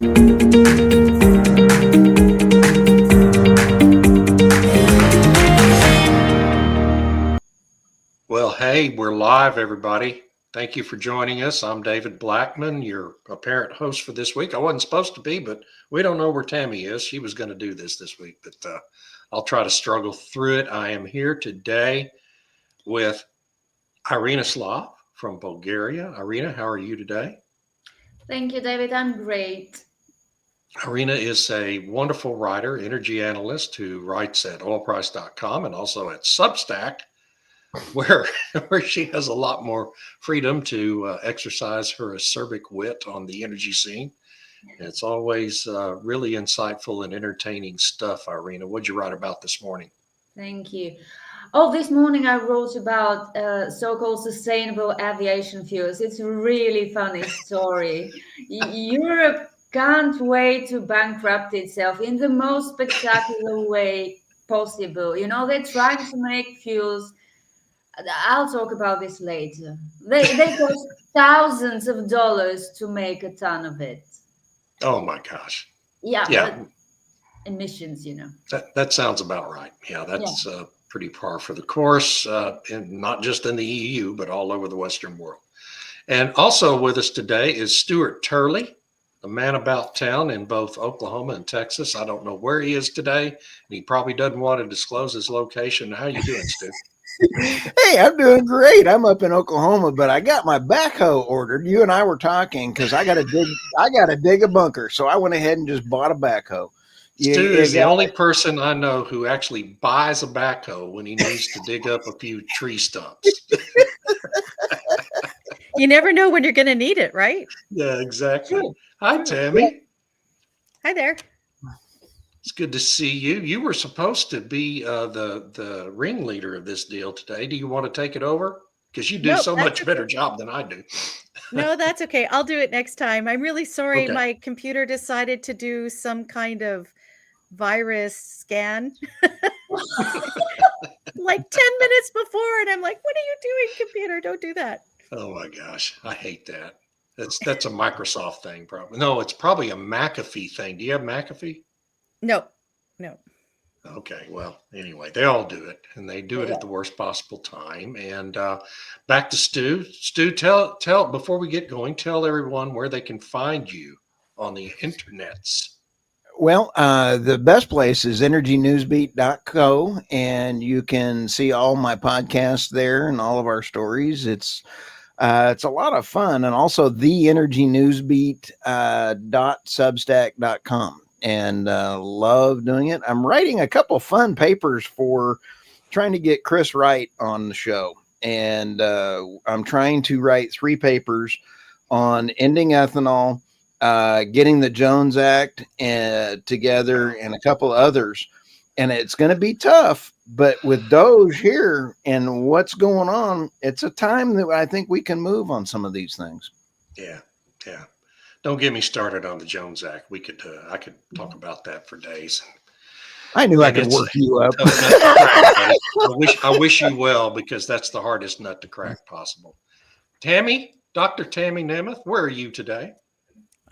Well, hey, we're live, everybody. Thank you for joining us. I'm David Blackman, your apparent host for this week. I wasn't supposed to be, but we don't know where Tammy is. She was going to do this week, but I'll try to struggle through it. I am here today with Irina Slav from Bulgaria. Irina, how are you today? Thank you, David. I'm great. Irina is a wonderful writer, energy analyst who writes at oilprice.com and also at Substack, where she has a lot more freedom to exercise her acerbic wit on the energy scene. And it's always really insightful and entertaining stuff, Irina. What'd you write about this morning? Thank you. Oh, this morning I wrote about so-called sustainable aviation fuels. It's a really funny story. Europe can't wait to bankrupt itself in the most spectacular way possible. You know, they're trying to make fuels. I'll talk about this later. They cost thousands of dollars to make a ton of it. Oh my gosh. Yeah, Yeah, but emissions, you know. that sounds about right. Yeah, that's pretty par for the course, and not just in the EU, but all over the Western world. And also with us today is Stuart Turley, a man about town in both Oklahoma and Texas. I don't know where he is today, and he probably doesn't want to disclose his location. How you doing, Stu? Hey, I'm doing great. I'm up in Oklahoma, but I got my backhoe ordered. You and I were talking because I got to dig a bunker. So I went ahead and just bought a backhoe. Stu is the only person I know who actually buys a backhoe when he needs to dig up a few tree stumps. You never know when you're going to need it, right? Yeah, exactly. Hi, Tammy. Hi there. It's good to see you. You were supposed to be the ringleader of this deal today. Do you want to take it over? Because you do Nope, so that's much better job than I do. No, that's okay. I'll do it next time. I'm really sorry. Okay. My computer decided to do some kind of virus scan like 10 minutes before. And I'm like, what are you doing, computer? Don't do that. Oh my gosh, I hate that. That's a Microsoft thing, probably. No, it's probably a McAfee thing. Do you have McAfee? No. Okay, well, anyway, they all do it, and they do it at the worst possible time. And back to Stu. Stu, tell before we get going, tell everyone where they can find you on the internets. Well, the best place is energynewsbeat.co, and you can see all my podcasts there and all of our stories. It's a lot of fun, and also the energynewsbeat .substack.com. And love doing it. I'm writing a couple fun papers for trying to get Chris Wright on the show. And I'm trying to write 3 papers on ending ethanol, getting the Jones Act together, and a couple others. And it's going to be tough, but with Doge here and what's going on, it's a time that I think we can move on some of these things. Yeah. Don't get me started on the Jones Act. I could talk about that for days. I knew I could work you up. I wish you well, because that's the hardest nut to crack possible. Tammy, Dr. Tammy Nemeth, where are you today?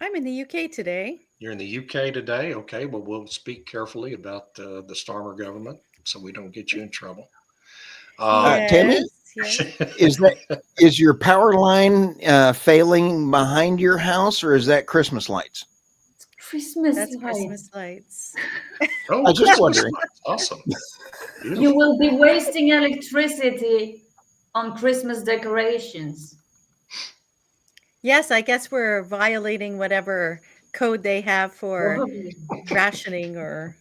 I'm in the UK today. You're in the UK today? Okay, well, we'll speak carefully about the Starmer government so we don't get you in trouble. Tammy, is your power line failing behind your house, or is that Christmas lights? That's Christmas lights. Oh, I was just wondering. Awesome. You will be wasting electricity on Christmas decorations. Yes, I guess we're violating whatever code they have for rationing or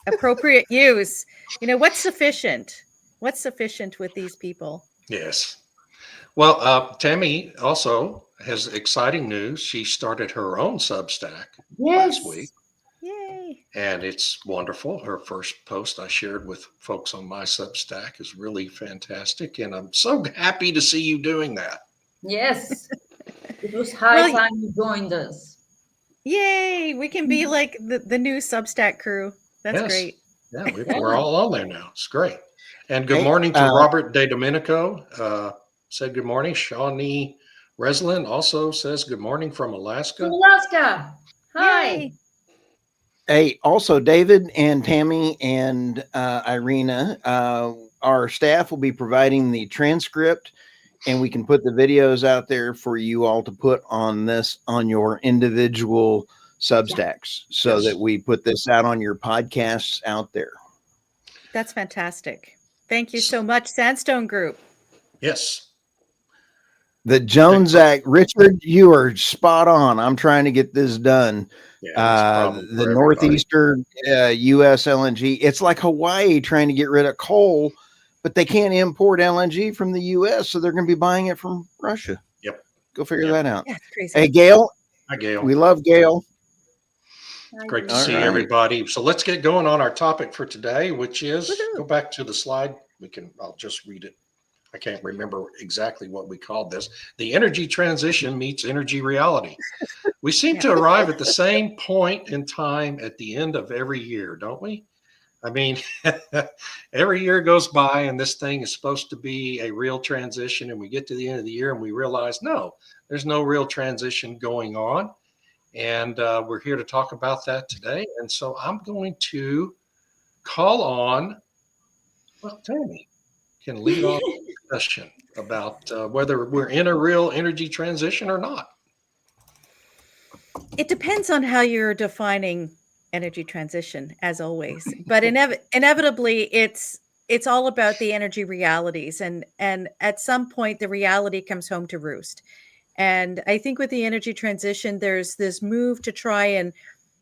appropriate use. You know, what's sufficient? What's sufficient with these people? Yes. Well, Tammy also has exciting news. She started her own Substack last week. Yay. And it's wonderful. Her first post I shared with folks on my Substack is really fantastic. And I'm so happy to see you doing that. Yes. It was high time you joined us. Yay. We can be like the new Substack crew. That's great. Yeah, we're all on there now. It's great. And good morning to Robert De Domenico. Said good morning. Shawnee Reslin also says good morning from Alaska. Alaska. Hi. Yay. Hey, also David and Tammy and Irina, our staff will be providing the transcript, and we can put the videos out there for you all to put on your individual Substacks, so Yes. that we put this out on your podcasts out there. That's fantastic. Thank you so much, Sandstone Group. Yes. The Jones Act, Richard, you are spot on. I'm trying to get this done. Yeah, it's a problem The for everybody. northeastern U.S. LNG, it's like Hawaii trying to get rid of coal, but they can't import LNG from the U.S., so they're going to be buying it from Russia. Yep. Go figure Yep. that out. Yeah, it's crazy. Hey, Gail, Hi, Gail. we love Gail. Great to All see right. everybody. So let's get going on our topic for today, which is, Woohoo. go back to the slide. I'll just read it. I can't remember exactly what we called this. The energy transition meets energy reality. We seem to arrive at the same point in time at the end of every year, don't we? I mean, every year goes by and this thing is supposed to be a real transition. And we get to the end of the year and we realize, no, there's no real transition going on. And we're here to talk about that today. And so I'm going to call on, well, Tammy can lead off the discussion about whether we're in a real energy transition or not. It depends on how you're defining energy transition, as always. But inevitably, it's all about the energy realities, and at some point, the reality comes home to roost. And I think with the energy transition, there's this move to try and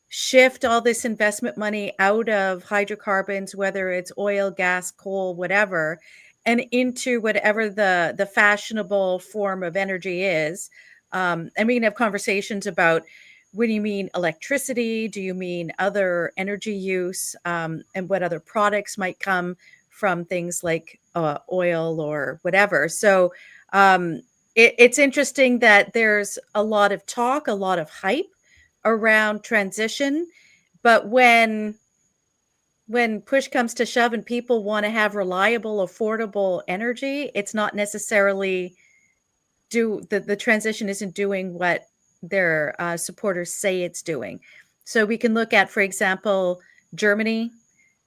shift all this investment money out of hydrocarbons, whether it's oil, gas, coal, whatever, and into whatever the fashionable form of energy is. And we can have conversations about, what do you mean electricity? Do you mean other energy use? And what other products might come from things like oil or whatever. So it's interesting that there's a lot of talk, a lot of hype around transition, but when push comes to shove and people want to have reliable, affordable energy, it's not necessarily the transition isn't doing what their supporters say it's doing. So we can look at, for example, Germany,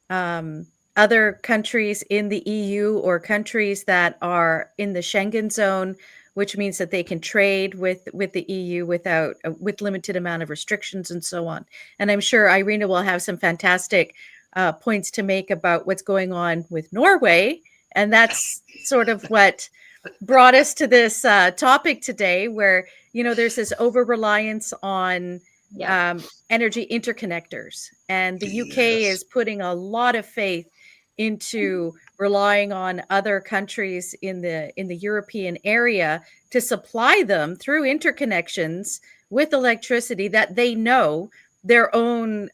other countries in the EU, or countries that are in the Schengen zone, which means that they can trade with the EU with limited amount of restrictions and so on. And I'm sure Irina will have some fantastic points to make about what's going on with Norway. And that's sort of what brought us to this topic today, where, there's this over-reliance on energy interconnectors. And the UK is putting a lot of faith into relying on other countries in the European area to supply them through interconnections with electricity that they know their own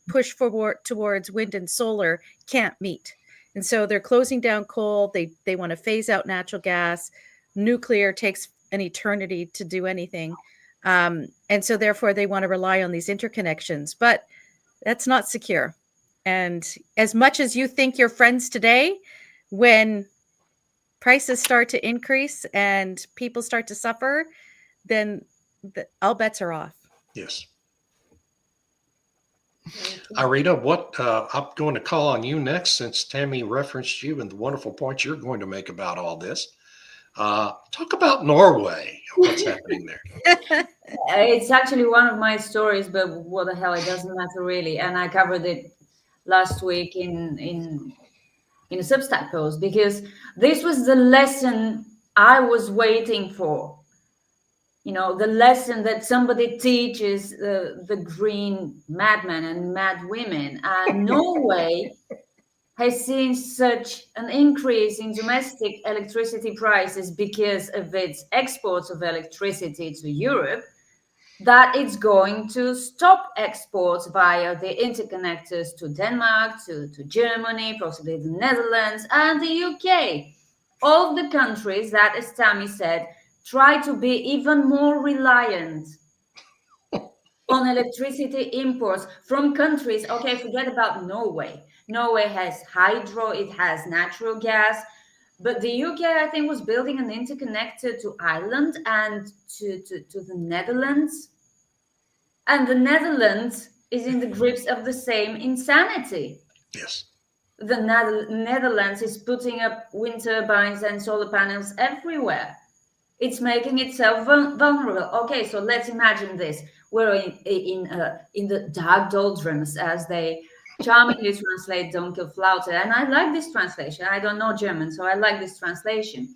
push forward towards wind and solar can't meet. And so they're closing down coal. They want to phase out natural gas. Nuclear takes an eternity to do anything. And so therefore they want to rely on these interconnections, but that's not secure. And as much as you think you're friends today, when prices start to increase and people start to suffer, then all bets are off. Yes. Irina, I'm going to call on you next, since Tammy referenced you and the wonderful points you're going to make about all this. Talk about Norway. What's happening there? It's actually one of my stories, but what the hell, it doesn't matter really. And I covered it last week in a Substack post, because this was the lesson I was waiting for. The lesson that somebody teaches the green madmen and mad women. And Norway has seen such an increase in domestic electricity prices because of its exports of electricity to Europe, that it's going to stop exports via the interconnectors to Denmark, to Germany, possibly the Netherlands, and the UK. All of the countries that, as Tammy said, try to be even more reliant on electricity imports from countries. Okay, forget about Norway. Norway has hydro, it has natural gas, but the UK, I think, was building an interconnector to Ireland and to the Netherlands. And the Netherlands is in the grips of the same insanity. Yes. The Netherlands is putting up wind turbines and solar panels everywhere. It's making itself vulnerable. Okay, so let's imagine this. We're in the dark doldrums, as they charmingly translate Dunkelflaute. And I like this translation. I don't know German, so I like this translation.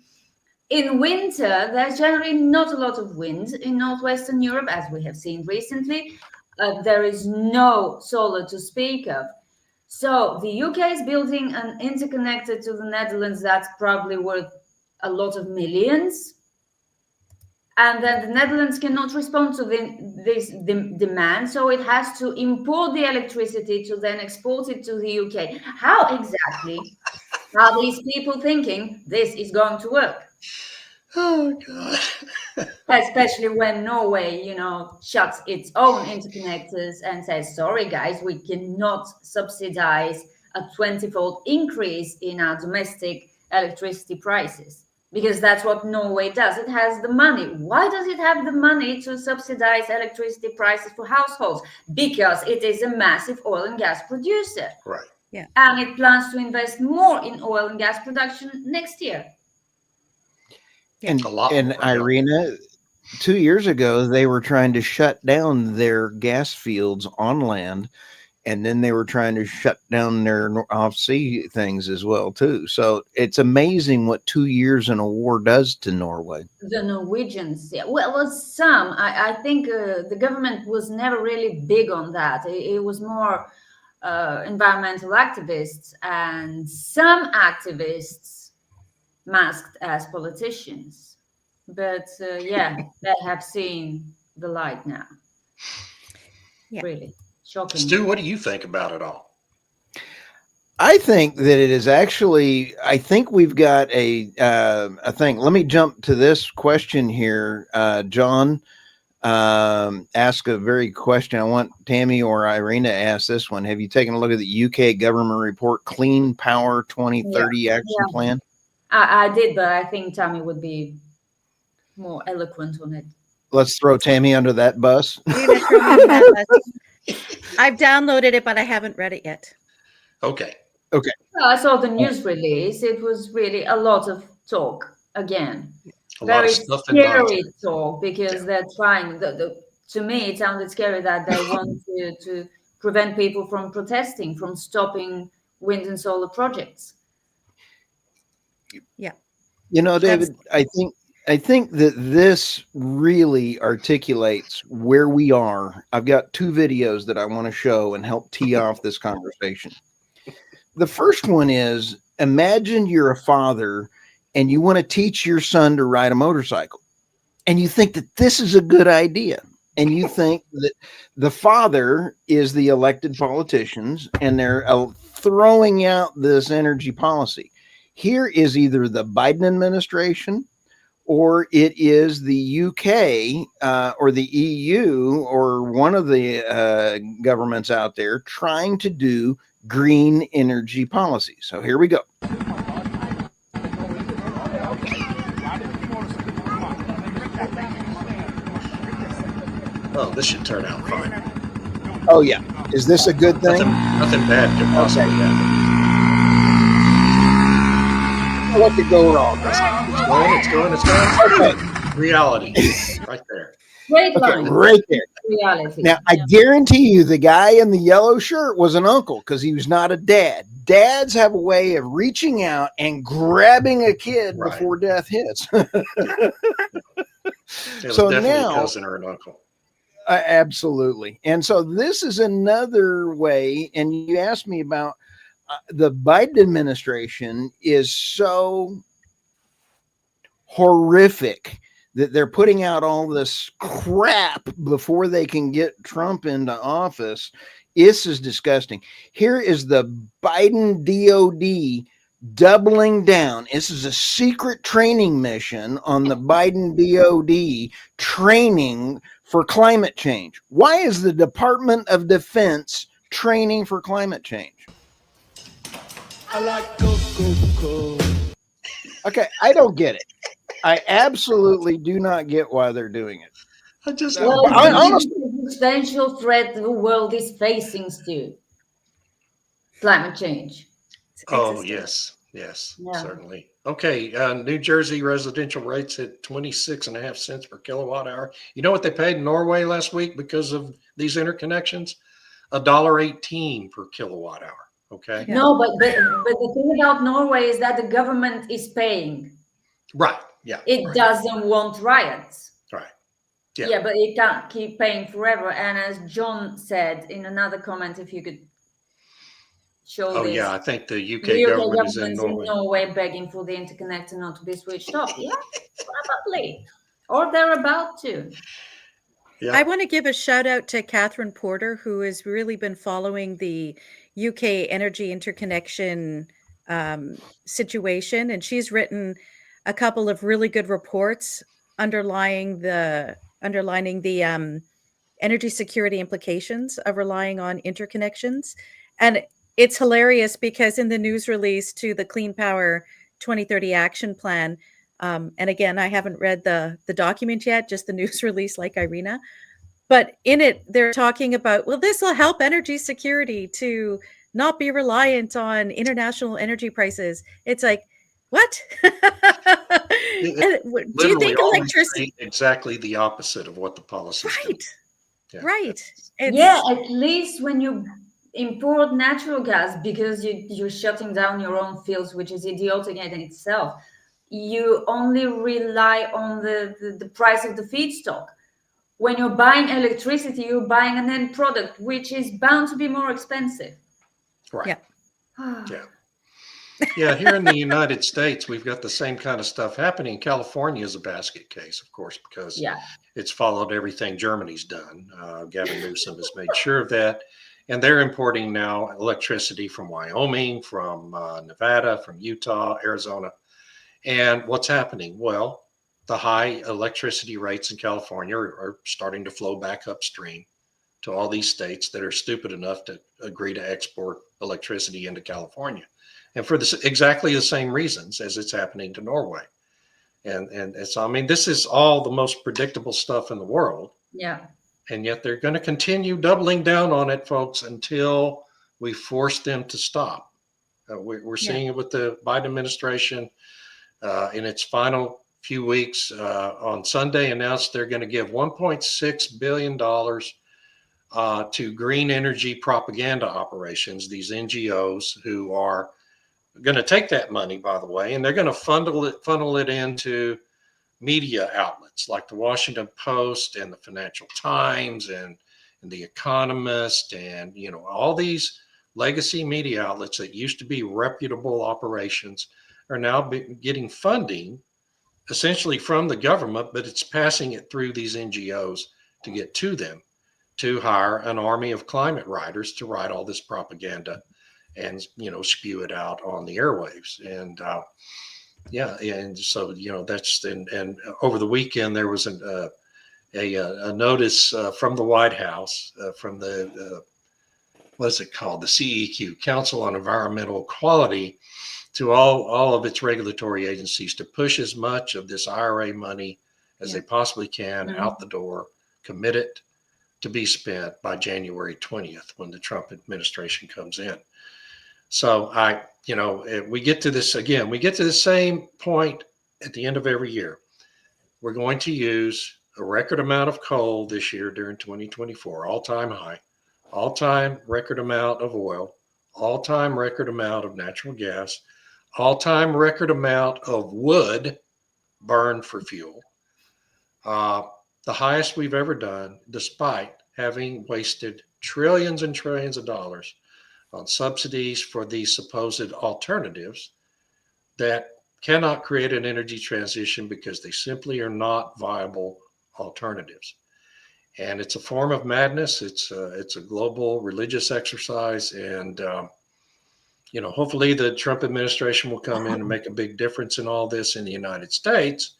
In winter, there's generally not a lot of wind in northwestern Europe, as we have seen recently. There is no solar to speak of. So the UK is building an interconnector to the Netherlands that's probably worth a lot of millions. And then the Netherlands cannot respond to this demand, so it has to import the electricity to then export it to the UK. How exactly are these people thinking this is going to work? Oh God. Especially when Norway, shuts its own interconnectors and says, sorry guys, we cannot subsidize a 20-fold increase in our domestic electricity prices. Because that's what Norway does. It has the money. Why does it have the money to subsidize electricity prices for households? Because it is a massive oil and gas producer. Right. Yeah. And it plans to invest more in oil and gas production next year. And, A lot and more, yeah. Irina, 2 years ago, they were trying to shut down their gas fields on land, and then they were trying to shut down their off-sea things as well, too. So it's amazing what 2 years in a war does to Norway. The Norwegians, yeah. Well, some. I think the government was never really big on that. It was more environmental activists and some activists masked as politicians. But yeah, they have seen the light now. Yeah. Really shocking. Stu, what do you think about it all? I think that it is actually, I think we've got a thing. Let me jump to this question here. John ask a very question. I want Tammy or Irina to ask this one. Have you taken a look at the UK government report, Clean Power 2030 Action Plan? I did, but I think Tammy would be more eloquent on it. Let's throw Tammy under that bus. You're gonna throw me under that bus. I've downloaded it, but I haven't read it yet. Okay. Well, I saw the news release. It was really a lot of talk again. A lot Very of stuff involved. scary talk because they're trying. To me, it sounded scary that they want to prevent people from protesting, from stopping wind and solar projects. Yeah. You know, David, I think that this really articulates where we are. I've got two videos that I want to show and help tee off this conversation. The first one is, imagine you're a father and you want to teach your son to ride a motorcycle, and you think that this is a good idea. And you think that the father is the elected politicians and they're throwing out this energy policy. Here is either the Biden administration, or it is the UK or the EU or one of the governments out there trying to do green energy policy. So here we go. Oh, this should turn out fine. Oh yeah. Is this a good thing? Nothing bad could possibly happen. What could go wrong? It's going. Okay. Reality. Right there. Great Okay, line. right there. Reality. Now, I guarantee you the guy in the yellow shirt was an uncle because he was not a dad. Dads have a way of reaching out and grabbing a kid Right. before death hits. It was So definitely now- a cousin or an uncle. Absolutely. And so this is another way. And you asked me about the Biden administration is so horrific that they're putting out all this crap before they can get Trump into office. This is disgusting. Here is the Biden DOD doubling down. This is a secret training mission on the Biden DOD training for climate change. Why is the Department of Defense training for climate change? I like Coco. Okay, I don't get it. I absolutely do not get why they're doing it. I just Well, I- I it's a substantial threat the world is facing, Stu. Climate change. It's Oh, existence. yes, Yeah. certainly. Okay, New Jersey residential rates at 26.5 cents per kilowatt hour. You know what they paid in Norway last week because of these interconnections? $1.18 per kilowatt hour. Okay. Yeah. No, but the thing about Norway is that the government is paying. Right. Yeah. It Right. doesn't want riots. Right. Yeah. Yeah, but it can't keep paying forever. And as John said in another comment, if you could show Oh, this, yeah. I think the the UK UK government is in government's Norway. in Norway begging for the interconnector not to be switched off. Yeah, probably. Or they're about to. Yeah. I want to give a shout out to Catherine Porter, who has really been following the UK energy interconnection situation, and she's written a couple of really good reports underlining the energy security implications of relying on interconnections. And it's hilarious because in the news release to the Clean Power 2030 Action Plan, and again, I haven't read the document yet, just the news release like Irina. But in it, they're talking about, well, this will help energy security to not be reliant on international energy prices. It's like, what? And do you Literally think always electricity? say exactly the opposite of what the policies do. Right, Yeah. right. Yeah, at least when you import natural gas, because you're shutting down your own fields, which is idiotic in itself, you only rely on the price of the feedstock. When you're buying electricity, you're buying an end product, which is bound to be more expensive. Right. Yeah. Yeah. Yeah, here in the United States, we've got the same kind of stuff happening. California is a basket case, of course, because Yeah. it's followed everything Germany's done. Gavin Newsom has made sure of that. And they're importing now electricity from Wyoming, from Nevada, from Utah, Arizona. And what's happening? Well, the high electricity rates in California are starting to flow back upstream to all these states that are stupid enough to agree to export electricity into California. And for this, exactly the same reasons as it's happening to Norway. And so, I mean, this is all the most predictable stuff in the world. Yeah. And yet they're going to continue doubling down on it, folks, until we force them to stop. We're seeing it with the Biden administration in its final few weeks. On Sunday, announced they're going to give $1.6 billion to green energy propaganda operations, these NGOs who are going to take that money, by the way, and they're going to funnel it into media outlets like the Washington Post and the Financial Times and the Economist, and all these legacy media outlets that used to be reputable operations are now getting funding essentially from the government, but it's passing it through these NGOs to get to them, to hire an army of climate writers to write all this propaganda and spew it out on the airwaves. And and so that's and over the weekend there was a notice from the White House from the what is it called, the CEQ, Council on Environmental Quality, to all of its regulatory agencies to push as much of this IRA money as they possibly can out the door, commit it to be spent by January 20th when the Trump administration comes in. So we get to this again. We get to the same point at the end of every year. We're going to use a record amount of coal this year during 2024, all-time high, all-time record amount of oil, all-time record amount of natural gas, all-time record amount of wood burned for fuel, the highest we've ever done, despite having wasted trillions and trillions of dollars on subsidies for these supposed alternatives that cannot create an energy transition because they simply are not viable alternatives. And it's a form of madness. It's a global religious exercise. And, hopefully the Trump administration will come in and make a big difference in all this in the United States.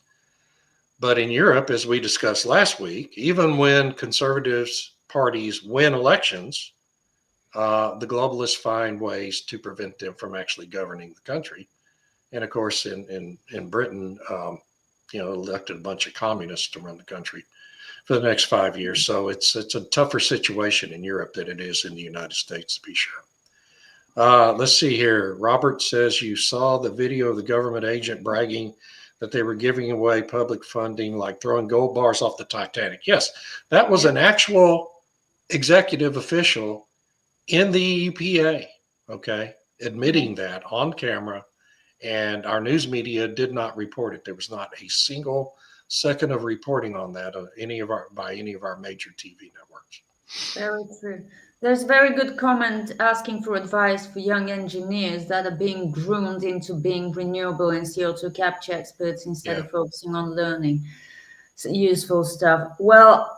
But in Europe, as we discussed last week, even when conservatives parties win elections, the globalists find ways to prevent them from actually governing the country. And of course, in Britain, elected a bunch of communists to run the country for the next 5 years. So it's a tougher situation in Europe than it is in the United States, to be sure. Let's see here. Robert says you saw the video of the government agent bragging that they were giving away public funding, like throwing gold bars off the Titanic. Yes, that was an actual executive official in the EPA, okay, admitting that on camera. And our news media did not report it. There was not a single second of reporting on that by any of our major TV networks. Very true. There's a very good comment asking for advice for young engineers that are being groomed into being renewable and CO2 capture experts instead of focusing on learning useful stuff. Well,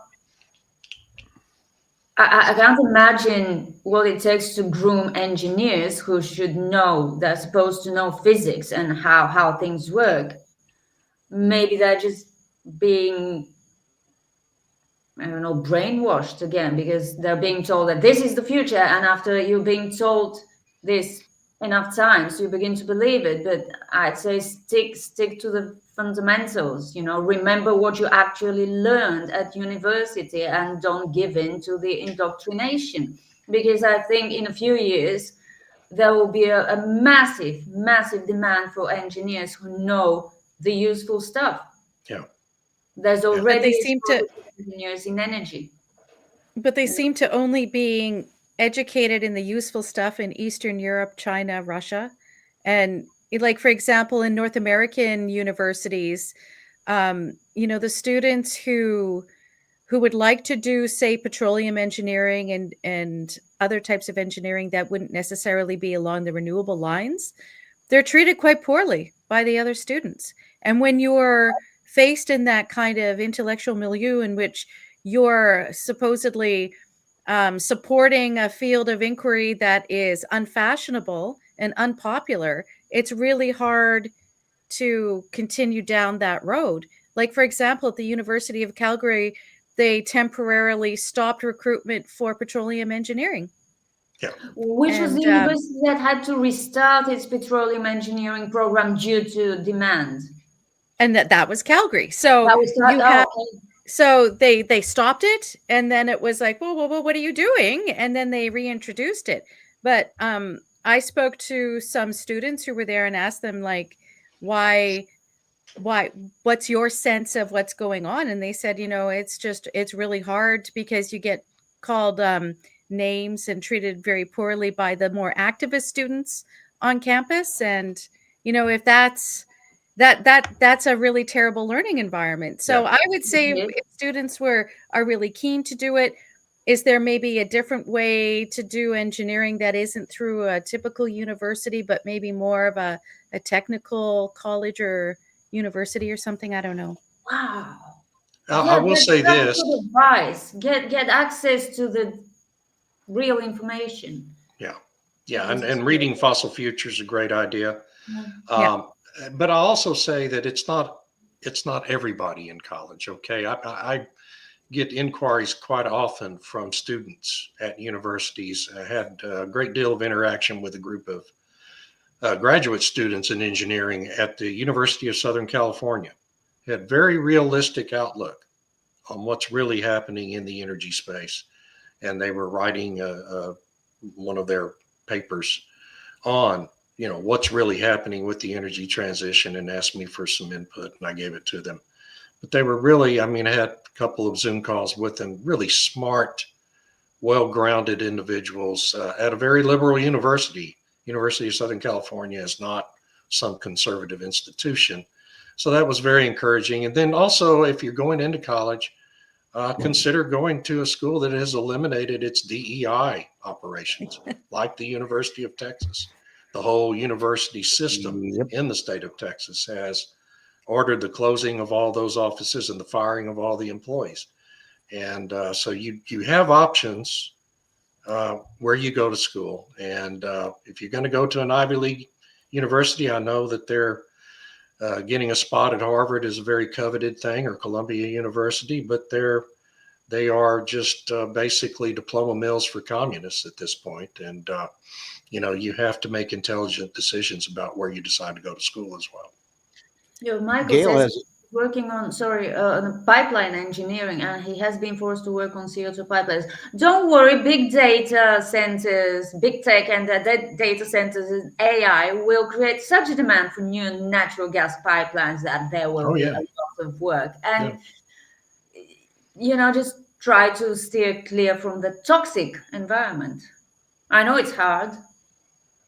I can't imagine what it takes to groom engineers who should know, they're supposed to know physics and how things work. Maybe they're just being, I don't know, brainwashed again, because they're being told that this is the future. And after you're being told this enough times, you begin to believe it. But I'd say stick to the fundamentals, remember what you actually learned at university and don't give in to the indoctrination. Because I think in a few years, there will be a massive, massive demand for engineers who know the useful stuff. Yeah. There's already But engineers in energy. But they seem to only being educated in the useful stuff in Eastern Europe, China, Russia. And like, for example, in North American universities, the students who would like to do, say, petroleum engineering and other types of engineering that wouldn't necessarily be along the renewable lines, they're treated quite poorly by the other students. And when you're faced in that kind of intellectual milieu in which you're supposedly supporting a field of inquiry that is unfashionable and unpopular, it's really hard to continue down that road. Like, for example, at the University of Calgary, they temporarily stopped recruitment for petroleum engineering. Yeah. Which was the university that had to restart its petroleum engineering program due to demand. And that was Calgary. So that was so they stopped it, and then it was like, well, what are you doing? And then they reintroduced it. But I spoke to some students who were there and asked them, like, why, what's your sense of what's going on? And they said, it's really hard because you get called names and treated very poorly by the more activist students on campus. And, if that's a really terrible learning environment. So I would say if students are really keen to do it, is there maybe a different way to do engineering that isn't through a typical university, but maybe more of a technical college or university or something? I don't know. Wow. I will say this. Advice. Get access to the real information. Yeah. And reading Fossil Future is a great idea. Yeah. But I also say that it's not everybody in college. Okay. I get inquiries quite often from students at universities. I had a great deal of interaction with a group of graduate students in engineering at the University of Southern California. Had very realistic outlook on what's really happening in the energy space. And they were writing one of their papers on, what's really happening with the energy transition, and asked me for some input, and I gave it to them. But they were really, I had a couple of Zoom calls with them, really smart, well-grounded individuals at a very liberal university. University of Southern California is not some conservative institution. So that was very encouraging. And then also, if you're going into college, consider going to a school that has eliminated its DEI operations, like the University of Texas. The whole university system in the state of Texas has ordered the closing of all those offices and the firing of all the employees. And so you have options where you go to school. And if you're going to go to an Ivy League university, I know that they're getting a spot at Harvard is a very coveted thing, or Columbia University, but they are just basically diploma mills for communists at this point. And, you have to make intelligent decisions about where you decide to go to school as well. Michael Gail says, working on, on pipeline engineering, and he has been forced to work on CO2 pipelines. Don't worry, big data centers, big tech, and data centers and AI will create such a demand for new natural gas pipelines that there will Oh, be yeah. a lot of work. And just try to steer clear from the toxic environment. I know it's hard.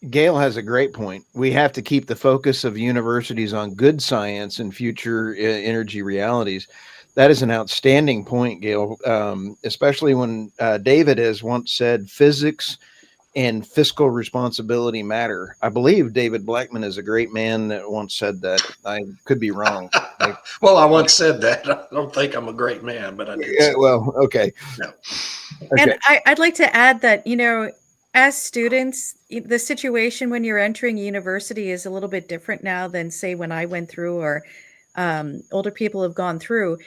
Gail has a great point. We have to keep the focus of universities on good science and future energy realities. That is an outstanding point, Gail, especially when David has once said physics and fiscal responsibility matter. I believe David Blackman is a great man that once said that. I could be wrong. Well, I once said that. I don't think I'm a great man, but I did say well, okay. No. Okay. And I'd like to add that, as students, the situation when you're entering university is a little bit different now than, say, when I went through or older people have gone through.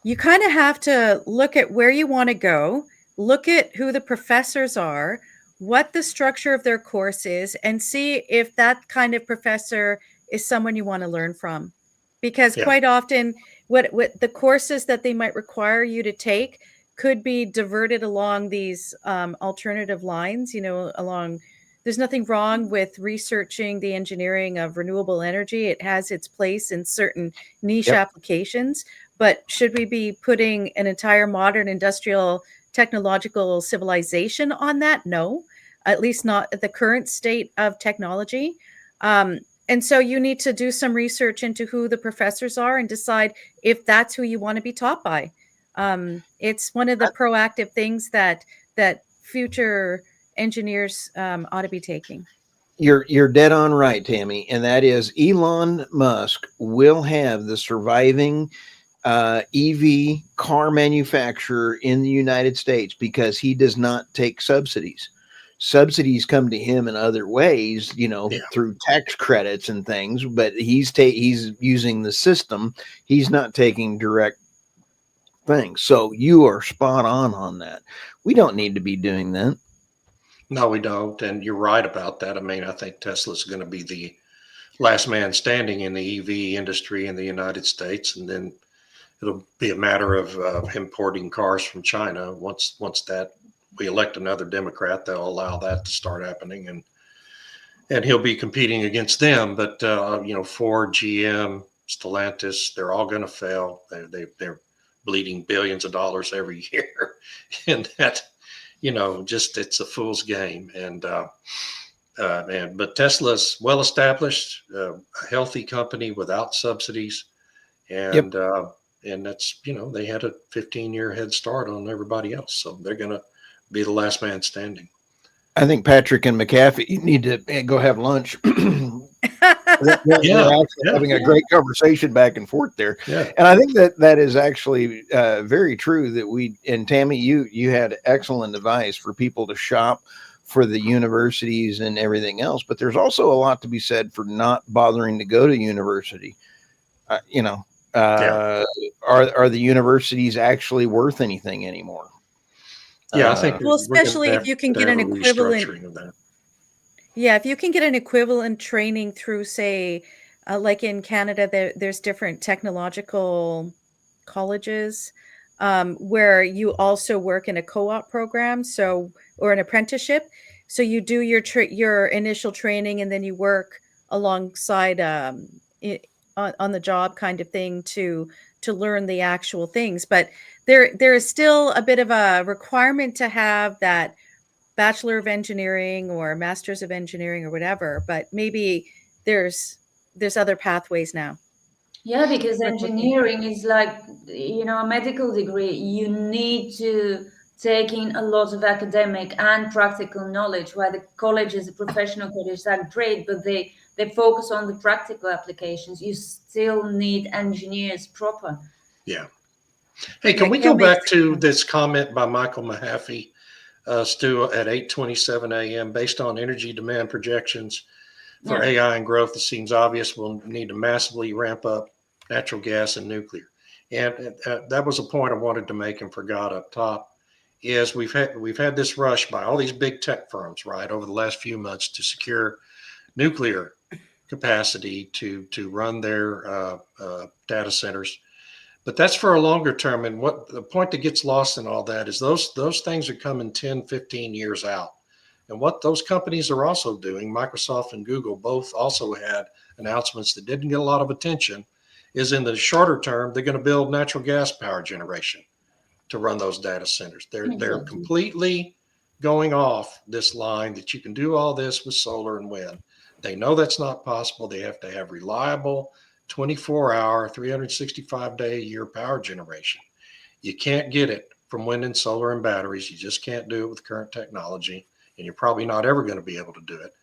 You kind of have to look at where you want to go, look at who the professors are, what the structure of their course is, and see if that kind of professor is someone you want to learn from. Because quite often, what the courses that they might require you to take could be diverted along these alternative lines, there's nothing wrong with researching the engineering of renewable energy. It has its place in certain niche applications, but should we be putting an entire modern industrial technological civilization on that? No, at least not at the current state of technology. And so you need to do some research into who the professors are and decide if that's who you want to be taught by. It's one of the proactive things that future engineers ought to be taking. You're dead on right, Tammy, and that is Elon Musk will have the surviving EV car manufacturer in the United States because he does not take subsidies. Subsidies come to him in other ways, through tax credits and things, but he's using the system. He's not taking direct things. So you are spot on that. We don't need to be doing that. No, we don't. And you're right about that. I mean, I think Tesla's going to be the last man standing in the EV industry in the United States. And then it'll be a matter of importing cars from China. Once that we elect another Democrat, they'll allow that to start happening. And he'll be competing against them. But, Ford, GM, Stellantis, they're all going to fail. They're bleeding billions of dollars every year. And that, it's a fool's game. But Tesla's well established, a healthy company without subsidies, and that's they had a 15-year head start on everybody else, so they're going to be the last man standing. I think Patrick and McAfee need to go have lunch. They're having a great conversation back and forth there. Yeah. And I think that is actually very true that and Tammy, you had excellent advice for people to shop for the universities and everything else. But there's also a lot to be said for not bothering to go to university. Are the universities actually worth anything anymore? Yeah, I think. Well, especially if you can get an equivalent. Yeah, if you can get an equivalent training through, say, like in Canada, there's different technological colleges where you also work in a co-op program, or an apprenticeship. So you do your initial training, and then you work alongside on the job kind of thing to learn the actual things. But there is still a bit of a requirement to have that Bachelor of Engineering or Masters of Engineering or whatever, but maybe there's other pathways now. Yeah, because engineering is like, a medical degree. You need to take in a lot of academic and practical knowledge, while the colleges, the professional colleges are great, but they focus on the practical applications. You still need engineers proper. Yeah. Hey, can we go back to this comment by Michael Mahaffey? Stu, at 8:27 a.m. Based on energy demand projections for AI and growth, it seems obvious we'll need to massively ramp up natural gas and nuclear. And that was a point I wanted to make and forgot up top. Is we've had this rush by all these big tech firms, right, over the last few months to secure nuclear capacity to run their data centers. But that's for a longer term. And what the point that gets lost in all that is those things are coming 10, 15 years out. And what those companies are also doing, Microsoft and Google both also had announcements that didn't get a lot of attention, is in the shorter term, they're going to build natural gas power generation to run those data centers. They're completely going off this line that you can do all this with solar and wind. They know that's not possible. They have to have reliable 24-hour, 365-day a year power generation. You can't get it from wind and solar and batteries. You just can't do it with current technology, and you're probably not ever going to be able to do it.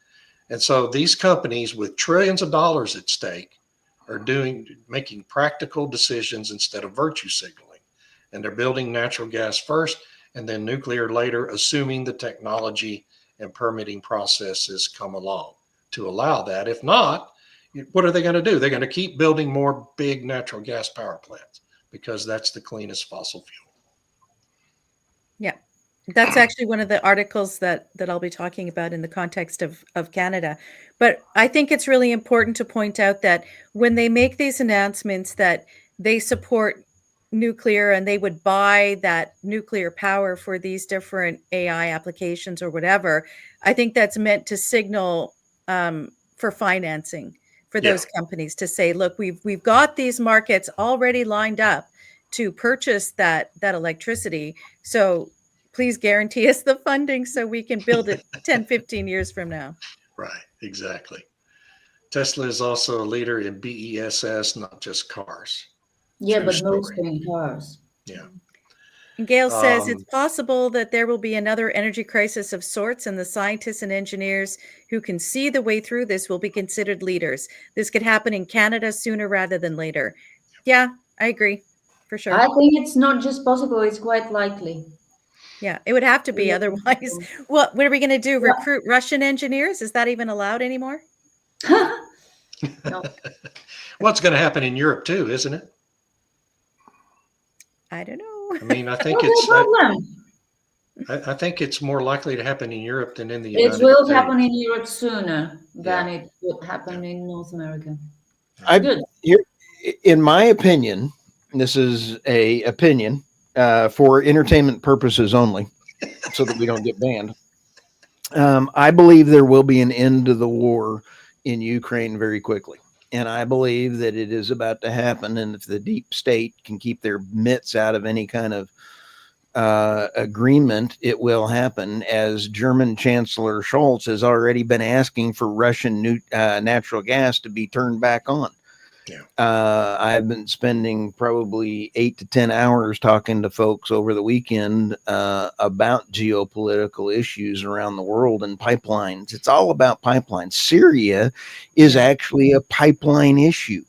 And so these companies with trillions of dollars at stake are making practical decisions instead of virtue signaling. And they're building natural gas first and then nuclear later, assuming the technology and permitting processes come along to allow that. If not, what are they going to do? They're going to keep building more big natural gas power plants because that's the cleanest fossil fuel. Yeah. That's actually one of the articles that I'll be talking about in the context of Canada. But I think it's really important to point out that when they make these announcements that they support nuclear and they would buy that nuclear power for these different AI applications or whatever, I think that's meant to signal for financing for those companies to say, look, we've got these markets already lined up to purchase that electricity. So please guarantee us the funding so we can build it 10, 15 years from now. Right, exactly. Tesla is also a leader in BESS, not just cars. Yeah, True but story. mostly in cars. Yeah. And Gail says it's possible that there will be another energy crisis of sorts, and the scientists and engineers who can see the way through this will be considered leaders. This could happen in Canada sooner rather than later. Yeah, I agree, for sure. I think it's not just possible, it's quite likely. Yeah, it would have to be. Otherwise, what are we going to do? Recruit Russian engineers? Is that even allowed anymore? No. What's going to happen in Europe too, isn't it? I don't know. I mean, I think What's the problem? I think it's more likely to happen in Europe than in the United States. It will happen in Europe sooner than it would happen in North America. Good. In my opinion, this is a opinion for entertainment purposes only, so that we don't get banned. I believe there will be an end to the war in Ukraine very quickly. And I believe that it is about to happen. And if the deep state can keep their mitts out of any kind of agreement, it will happen, as German Chancellor Scholz has already been asking for Russian natural gas to be turned back on. Yeah. I've been spending probably 8 to 10 hours talking to folks over the weekend about geopolitical issues around the world and pipelines. It's all about pipelines. Syria is actually a pipeline issue.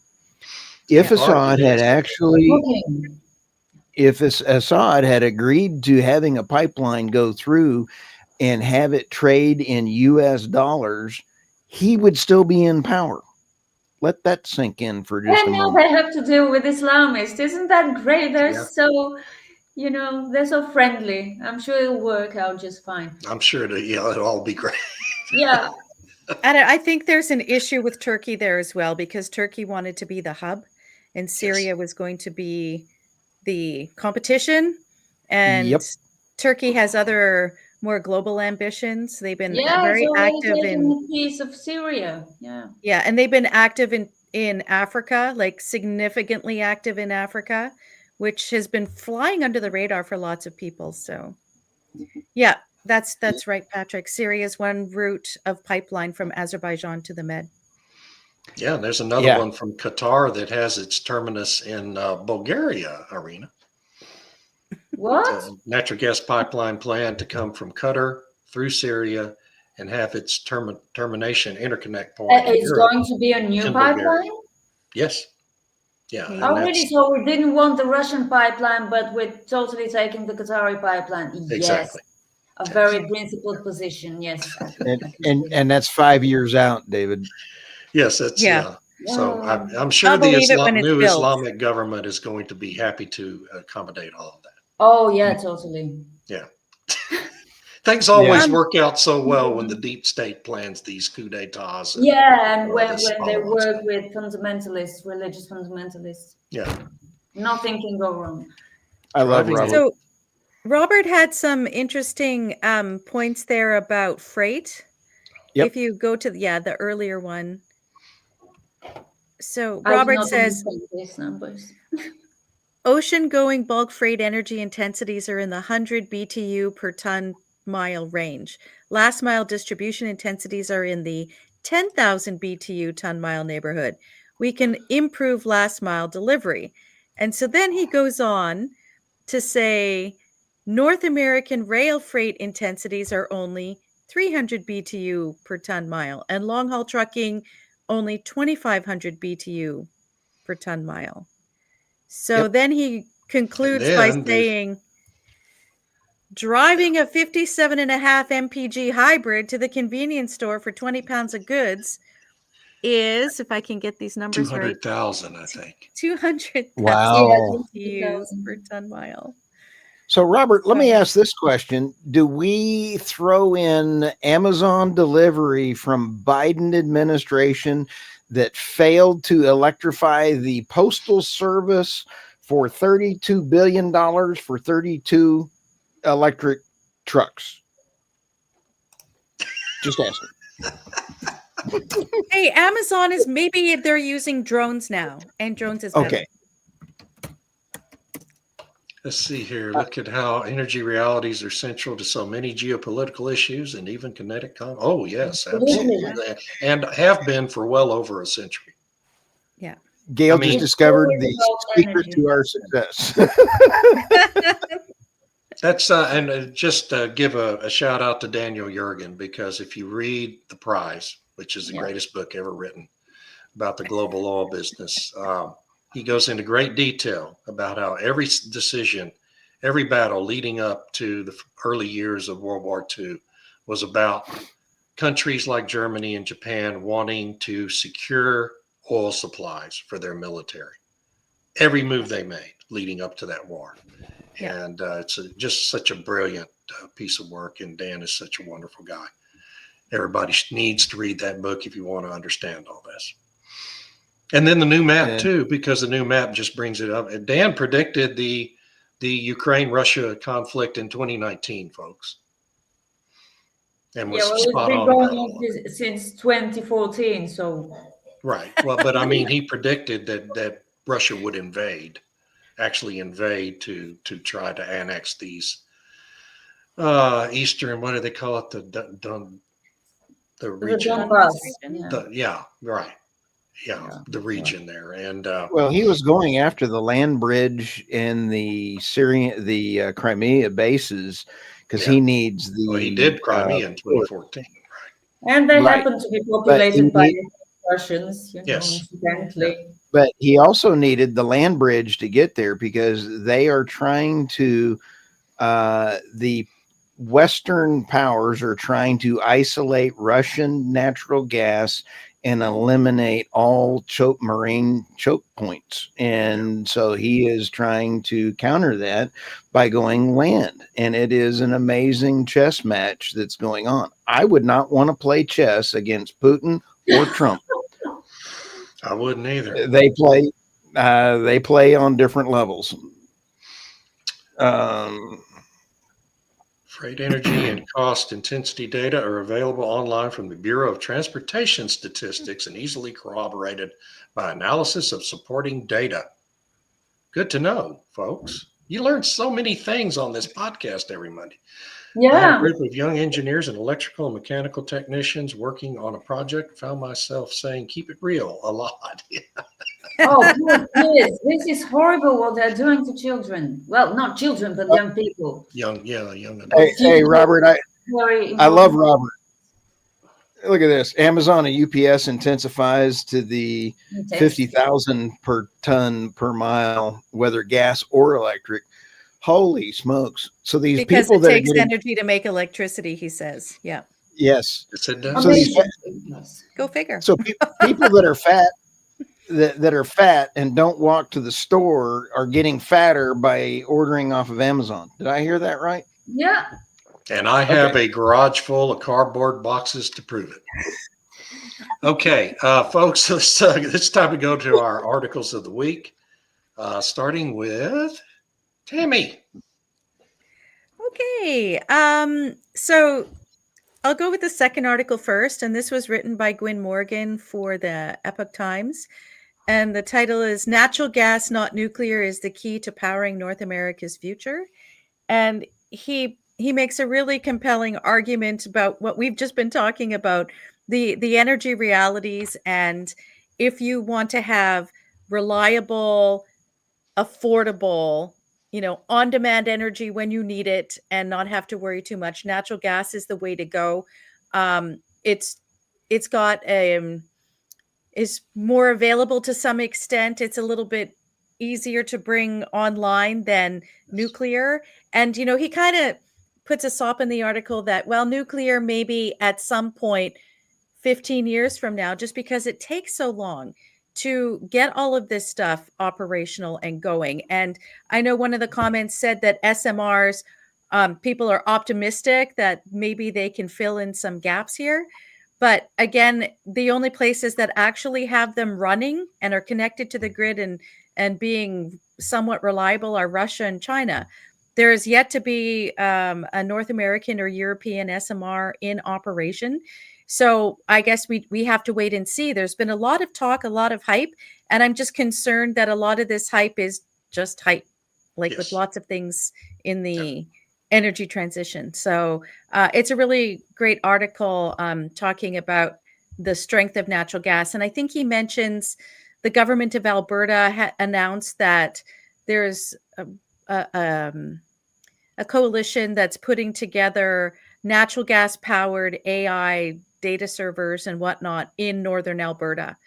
If Assad had Assad had agreed to having a pipeline go through and have it trade in US dollars, he would still be in power. Let that sink in for just a moment. And now they have to deal with Islamists. Isn't that great? They're so, they're so friendly. I'm sure it'll work out just fine. I'm sure it'll all be great. Yeah. And I think there's an issue with Turkey there as well, because Turkey wanted to be the hub and Syria was going to be the competition. And Turkey has other more global ambitions. They've been very active in the piece of Syria. Yeah, and they've been active in Africa, like significantly active in Africa, which has been flying under the radar for lots of people. So, yeah, that's right, Patrick. Syria is one route of pipeline from Azerbaijan to the Med. Yeah, and there's another one from Qatar that has its terminus in Bulgaria, Irina. What? A natural gas pipeline plan to come from Qatar through Syria and have its termination interconnect point. It's going to be a new pipeline? Yes. Yeah. Already, so we didn't want the Russian pipeline, but we're totally taking the Qatari pipeline. Exactly. Yes. A very principled position. Yes. and that's 5 years out, David. Yes, that's So I'm sure the new Islamic government is going to be happy to accommodate all of that. Oh yeah, totally. Yeah. Things always Yeah. work out so well when the deep state plans these coups d'etats. And, Yeah, and all when this they all work with fundamentalists, religious fundamentalists, yeah, nothing can go wrong. I love Driving Robert. So Robert had some interesting points there about freight. Yep. If you go to the earlier one. So I do Robert not says understand these numbers. ocean-going bulk freight energy intensities are in the 100 BTU per ton mile range. Last mile distribution intensities are in the 10,000 BTU ton mile neighborhood. We can improve last mile delivery. And so then he goes on to say North American rail freight intensities are only 300 BTU per ton mile, and long haul trucking only 2,500 BTU per ton mile. So Yep. then he concludes And by then saying driving a 57.5 mpg hybrid to the convenience store for 20 pounds of goods is, if I can get these numbers right, 200,000, I think. 200,000 Wow. BTUs per ton mile. So, Robert, let me Right. ask this question. Do we throw in Amazon delivery from Biden administration that failed to electrify the postal service for $32 billion for 32 electric trucks? Just asking. Hey, Amazon is maybe they're using drones now, and drones is better. Okay. Let's see here. Look at how energy realities are central to so many geopolitical issues and even kinetic Oh, yes, absolutely. And have been for well over a century. Gail I mean- just discovered It's the always about secret energy. to our success. That's and just give a shout out to Daniel Yergin, because if you read The Prize, which is the Yeah. greatest book ever written about the global oil business, he goes into great detail about how every decision, every battle leading up to the early years of World War II was about countries like Germany and Japan wanting to secure oil supplies for their military. Every move they made leading up to that war. Yeah. And it's just such a brilliant piece of work. And Dan is such a wonderful guy. Everybody needs to read that book if you want to understand all this. And then the new map Yeah. too, because the new map just brings it up. And Dan predicted the Ukraine-Russia conflict in 2019, folks. And was Yeah, well, it's spot been on going about all of it. on since 2014. So Right. Well, but I mean, he predicted that Russia would actually invade to try to annex these eastern, what do they call it? The region. Donbass. region? Yeah. The region there. And Well, he was going after the land bridge in the Crimea bases because he needs the. well, he did Crimea in 2014. And they Right. happen to be populated by Russians, Yes. incidentally. But he also needed the land bridge to get there because they are trying to. The Western powers are trying to isolate Russian natural gas and eliminate all marine choke points. And so he is trying to counter that by going land. And it is an amazing chess match that's going on. I would not want to play chess against Putin or Trump. I wouldn't either. They play on different levels. Freight energy and cost intensity data are available online from the Bureau of Transportation Statistics and easily corroborated by analysis of supporting data. Good to know, folks. You learn so many things on this podcast every Monday. I had a Yeah. group of young engineers and electrical and mechanical technicians working on a project. Found myself saying, keep it real a lot. Oh, yes. This is horrible what they're doing to children. Well, not children, but young people. young adults. Hey, Robert, Very I love important. Robert. Look at this. Amazon and UPS intensifies to the 50,000 per ton per mile, whether gas or electric. Holy smokes. So these Because people it that are takes getting, energy to make electricity, he says. Yeah. yes. Yes, it does. So these Amazing. Go figure. So people that are fat, that are fat and don't walk to the store are getting fatter by ordering off of Amazon. Did I hear that right? Yeah. And I have a garage full of cardboard boxes to prove it. Okay, folks, it's time to go to our articles of the week, starting with Tammy. Okay. So I'll go with the second article first, and this was written by Gwyn Morgan for the Epoch Times. And the title is Natural Gas, Not Nuclear, is the Key to Powering North America's Future. And he makes a really compelling argument about what we've just been talking about, the energy realities. And if you want to have reliable, affordable, on-demand energy when you need it and not have to worry too much, natural gas is the way to go. It's got is more available to some extent. It's a little bit easier to bring online than nuclear. And, he kind of puts a sop in the article that, well, nuclear maybe at some point 15 years from now, just because it takes so long to get all of this stuff operational and going. And I know one of the comments said that SMRs, people are optimistic that maybe they can fill in some gaps here. But again, the only places that actually have them running and are connected to the grid and being somewhat reliable are Russia and China. There is yet to be a North American or European SMR in operation. So I guess we have to wait and see. There's been a lot of talk, a lot of hype, and I'm just concerned that a lot of this hype is just hype, like with lots of things in the energy transition. So it's a really great article talking about the strength of natural gas. And I think he mentions the government of Alberta announced that there's a coalition that's putting together natural gas powered AI data servers and whatnot in northern Alberta.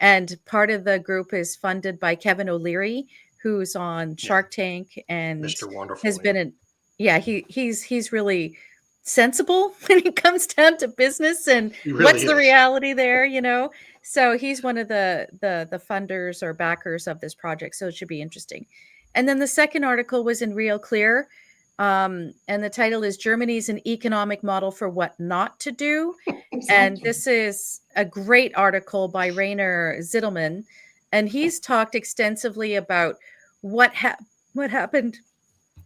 And part of the group is funded by Kevin O'Leary, who's on Shark Tank and Mr. Wonderful, has been he's really sensible when it comes down to business and really what's the is. reality there, So he's one of the funders or backers of this project. So it should be interesting. And then the second article was in Real Clear. And the title is Germany's an Economic Model for What Not to Do. Exactly. And this is a great article by Rainer Zittelmann. And he's talked extensively about what happened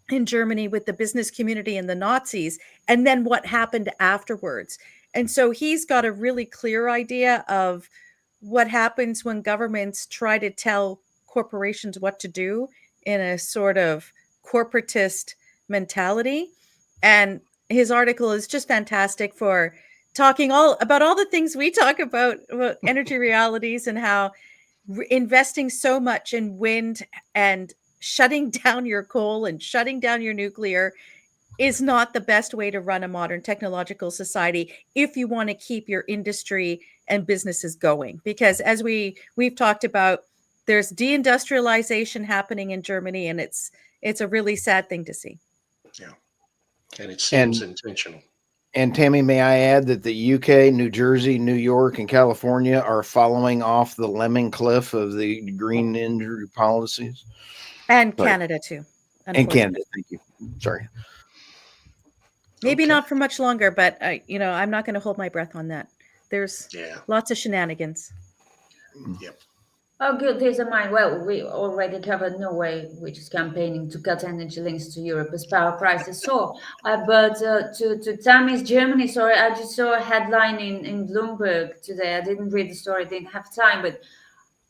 in Germany with the business community and the Nazis, and then what happened afterwards. And so he's got a really clear idea of what happens when governments try to tell corporations what to do in a sort of corporatist mentality. And his article is just fantastic for talking about all the things we talk about energy realities and how investing so much in wind and shutting down your coal and shutting down your nuclear is not the best way to run a modern technological society if you want to keep your industry and businesses going. Because as we've talked about, there's deindustrialization happening in Germany, and it's a really sad thing to see. Yeah, and it seems intentional. And Tammy, may I add that the UK, New Jersey, New York, and California are following off the lemming cliff of the green energy policies? And Canada too. And Canada, thank you. Sorry. Maybe not for much longer, but I'm not going to hold my breath on that. There's lots of shenanigans. Yep. Oh, good. These are mine. Well, we already covered Norway, which is campaigning to cut energy links to Europe as power prices soar. But to Tammy's Germany story, I just saw a headline in Bloomberg today. I didn't read the story, didn't have time, but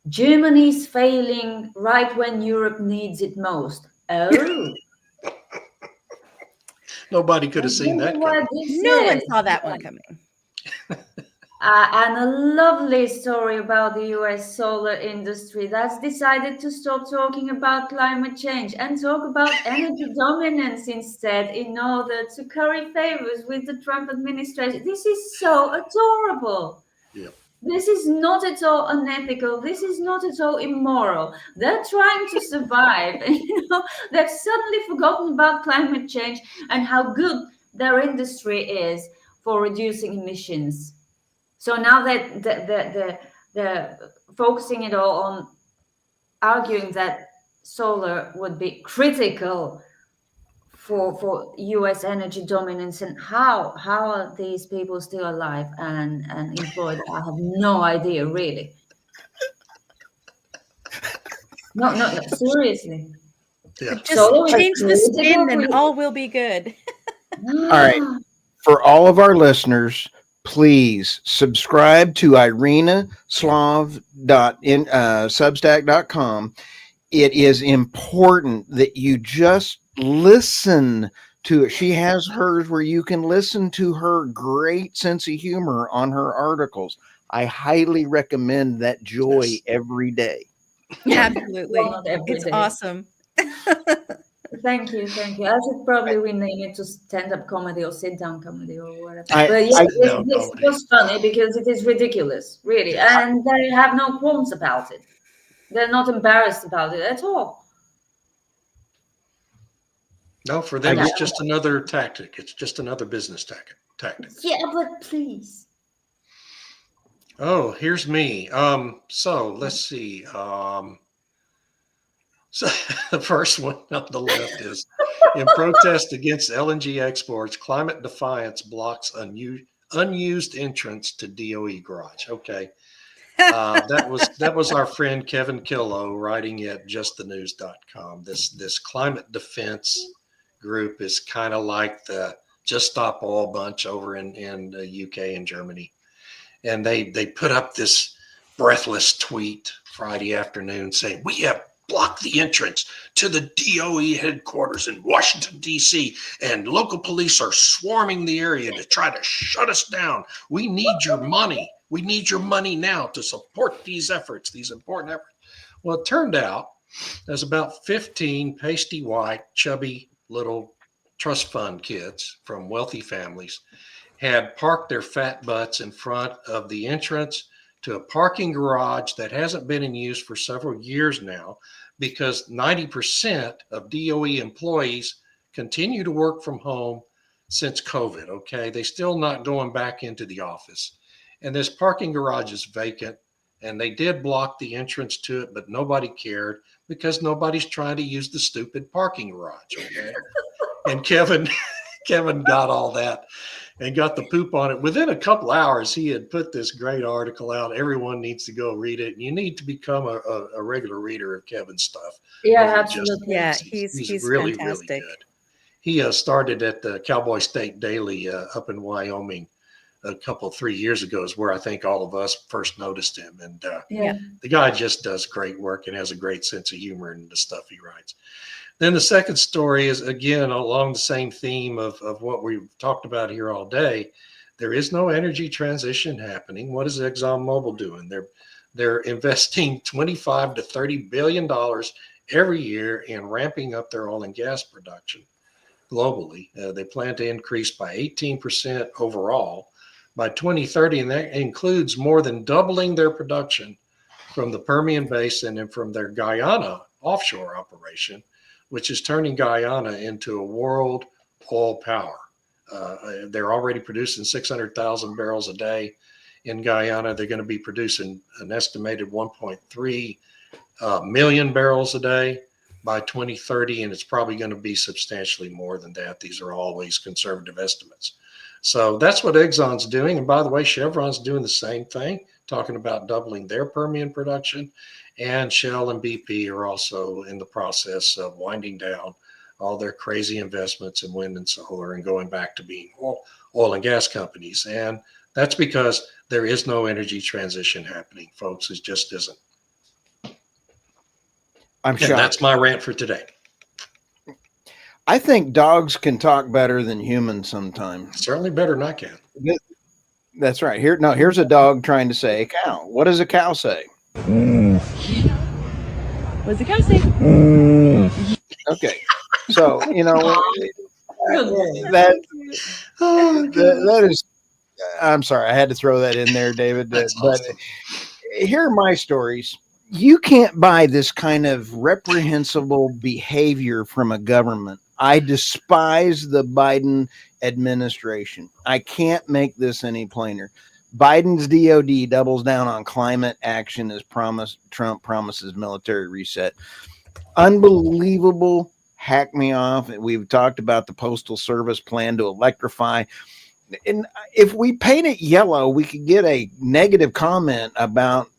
Germany's failing right when Europe needs it most. Oh. Nobody could have seen that coming. No one saw that one coming. And a lovely story about the US solar industry that's decided to stop talking about climate change and talk about energy dominance instead in order to curry favors with the Trump administration. This is so adorable. Yep. This is not at all unethical. This is not at all immoral. They're trying to survive. And, they've suddenly forgotten about climate change and how good their industry is for reducing emissions. So now that they're focusing it all on arguing that solar would be critical for U.S. energy dominance, and how are these people still alive and employed? I have no idea, really. No, seriously. Yeah. Just Solar is change the spin and political. all will be good. All right. For all of our listeners, please subscribe to irenaslav.substack.com. It is important that you just listen to it. She has hers where you can listen to her great sense of humor on her articles. I highly recommend that joy Yes. every day. Absolutely. Well, not every It's day. awesome. Thank you. I should probably rename it to stand-up comedy or sit-down comedy or whatever. I- But yeah, I- it's just funny because it is ridiculous, really, and they have no qualms about it. They're not embarrassed about it at all. No, for them, I it's just another tactic. It's just another business tactic. Yeah, but please. Oh, here's me. So let's see. So the first one on the left is in protest against LNG exports, climate defiance blocks unused entrance to DOE garage. Okay. That was our friend Kevin Killow writing at justthenews.com. This climate defense group is kind of like the Just Stop Oil bunch over in the UK and Germany. And they put up this breathless tweet Friday afternoon saying, "We have blocked the entrance to the DOE headquarters in Washington, D.C., and local police are swarming the area to try to shut us down. We need your money. We need your money now to support these efforts, these important efforts." Well, it turned out there's about 15 pasty white, chubby little trust fund kids from wealthy families had parked their fat butts in front of the entrance to a parking garage that hasn't been in use for several years now because 90% of DOE employees continue to work from home since COVID. Okay. They're still not going back into the office. And this parking garage is vacant. And they did block the entrance to it, but nobody cared because nobody's trying to use the stupid parking garage. Okay. And Kevin got all that and got the poop on it. Within a couple hours, he had put this great article out. Everyone needs to go read it. You need to become a regular reader of Kevin's stuff. Yeah, over at absolutely. Yeah, He's he's really, fantastic. really good. He started at the Cowboy State Daily up in Wyoming a 3 years ago is where I think all of us first noticed him. And Yeah. the guy just does great work and has a great sense of humor in the stuff he writes. Then the second story is, again, along the same theme of what we've talked about here all day. There is no energy transition happening. What is ExxonMobil doing? They're investing $25 to $30 billion every year in ramping up their oil and gas production globally. They plan to increase by 18% overall by 2030, and that includes more than doubling their production from the Permian Basin and from their Guyana offshore operation, which is turning Guyana into a world oil power. They're already producing 600,000 barrels a day in Guyana. They're going to be producing an estimated 1.3 million barrels a day by 2030, and it's probably going to be substantially more than that. These are always conservative estimates. So that's what Exxon's doing. And by the way, Chevron's doing the same thing, talking about doubling their Permian production. And Shell and BP are also in the process of winding down all their crazy investments in wind and solar and going back to being oil and gas companies. And that's because there is no energy transition happening, folks. It just isn't. I'm And shocked. that's my rant for today. I think dogs can talk better than humans sometimes. Certainly better than I can. That's right. Here's a dog trying to say a cow. What does a cow say? What's the cow say? Okay. So, you know, Good. that is, I'm sorry, I had to throw that in there, David. That's But awesome. here are my stories. You can't buy this kind of reprehensible behavior from a government. I despise the Biden administration. I can't make this any plainer. Biden's DOD doubles down on climate action as Trump promises military reset. Unbelievable hack me off. We've talked about the Postal Service plan to electrify. And if we paint it yellow, we could get a negative comment about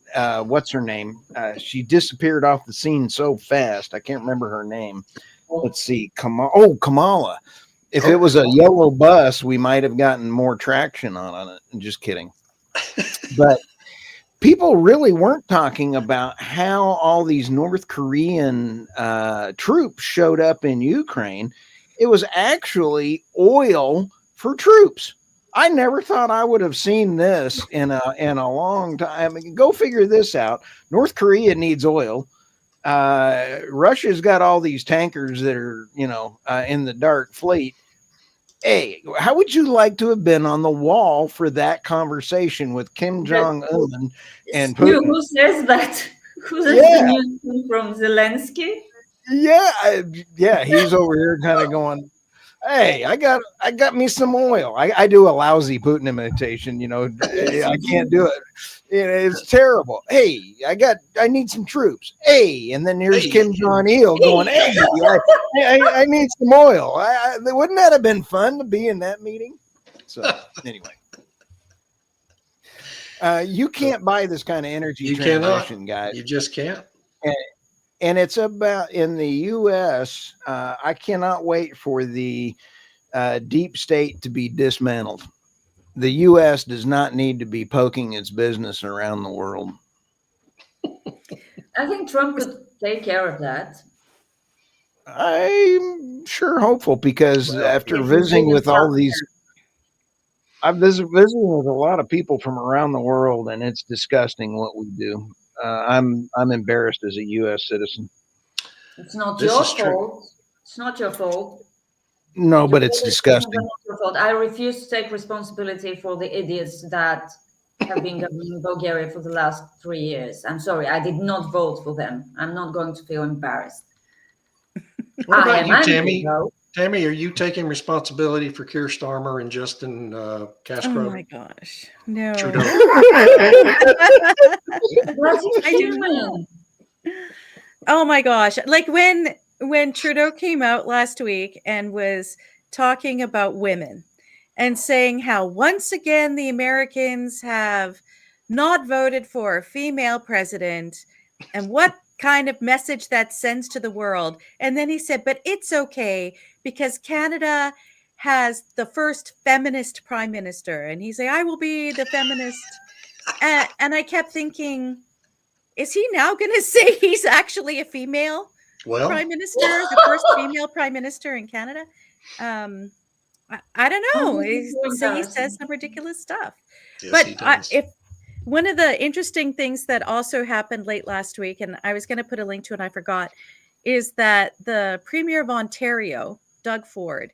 what's her name? She disappeared off the scene so fast. I can't remember her name. Let's see. Kamala. If it was a yellow bus, we might have gotten more traction on it. I'm just kidding. But people really weren't talking about how all these North Korean troops showed up in Ukraine. It was actually oil for troops. I never thought I would have seen this in a long time. I mean, go figure this out. North Korea needs oil. Russia's got all these tankers that are, in the dark fleet. Hey, how would you like to have been on the wall for that conversation with Kim Jong-un and Putin? Who says that? Who says Yeah. the news from Zelensky? Yeah, he's over here kind of going, hey, I got me some oil. I do a lousy Putin imitation, I can't do it. It's terrible. Hey, I need some troops. Hey, and then here's Kim Jong-il going, hey, I need some oil. Wouldn't that have been fun to be in that meeting? So anyway, you can't buy this kind of energy You transition, cannot. guys. You just can't. And it's about in the U.S. I cannot wait for the deep state to be dismantled. The U.S. does not need to be poking its business around the world. I think Trump could take care of that. I'm sure hopeful because after If visiting he with didn't all stop these, I've visited with a lot of people from around the world, and it's disgusting what we do. I'm embarrassed as a U.S. citizen. It's not This your is true. fault. It's not your fault. No, but it's Your disgusting. not your fault. I refuse to take responsibility for the idiots that have been governing Bulgaria for the last 3 years. I'm sorry, I did not vote for them. I'm not going to feel embarrassed. What I about am you, angry, Tammy? though. Tammy, are you taking responsibility for Keir Starmer and Justin Oh Castro? my gosh. No. Trudeau. That's I do human. Oh my gosh. Like when Trudeau came out last week and was talking about women and saying how once again the Americans have not voted for a female president and what kind of message that sends to the world. And then he said, but it's okay because Canada has the first feminist prime minister. And he's like, I will be the feminist. And I kept thinking, is he now going to say he's actually a female Well, prime minister, the first female prime minister in Canada? I don't know. He says some ridiculous stuff. yes, But he does. if one of the interesting things that also happened late last week, and I was going to put a link to it, I forgot, is that the Premier of Ontario, Doug Ford,